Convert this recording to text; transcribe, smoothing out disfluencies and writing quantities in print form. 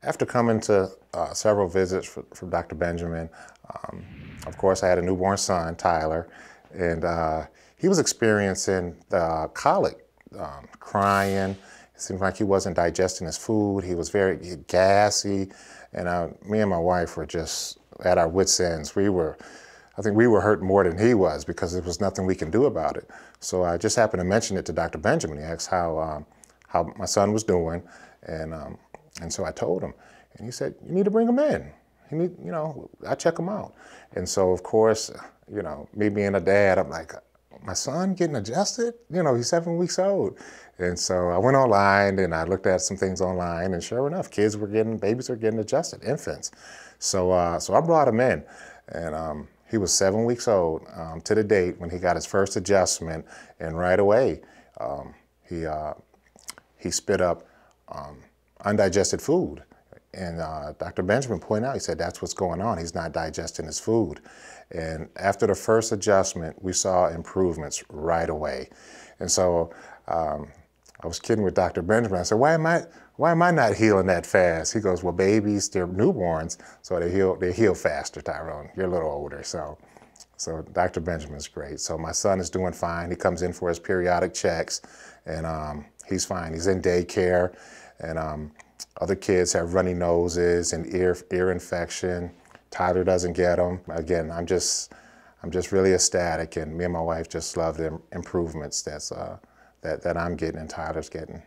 After coming to several visits from Dr. Benjamin, of course, I had a newborn son, Tyler, and he was experiencing the colic, crying. It seemed like he wasn't digesting his food. He was very gassy, and me and my wife were just at our wits' ends. I think we were hurt more than he was because there was nothing we can do about it. So I just happened to mention it to Dr. Benjamin. He asked how my son was doing, and so I told him, and he said, "You need to bring him in. I check him out." And so, of course, me being a dad, I'm like, my son getting adjusted? He's 7 weeks old. And so I went online and I looked at some things online, and sure enough, babies are getting adjusted, infants. So I brought him in, and he was 7 weeks old to the date when he got his first adjustment, and right away he spit up undigested food. And Dr. Benjamin pointed out, he said, that's what's going on. He's not digesting his food. And after the first adjustment, we saw improvements right away. And so I was kidding with Dr. Benjamin. I said, why am I not healing that fast? He goes, well, babies, they're newborns, so they heal faster, Tyrone. You're a little older. So Dr. Benjamin's great. So my son is doing fine. He comes in for his periodic checks, and he's fine. He's in daycare, and other kids have runny noses and ear infection. Tyler doesn't get them. Again, I'm just really ecstatic, and me and my wife just love the improvements that I'm getting and Tyler's getting.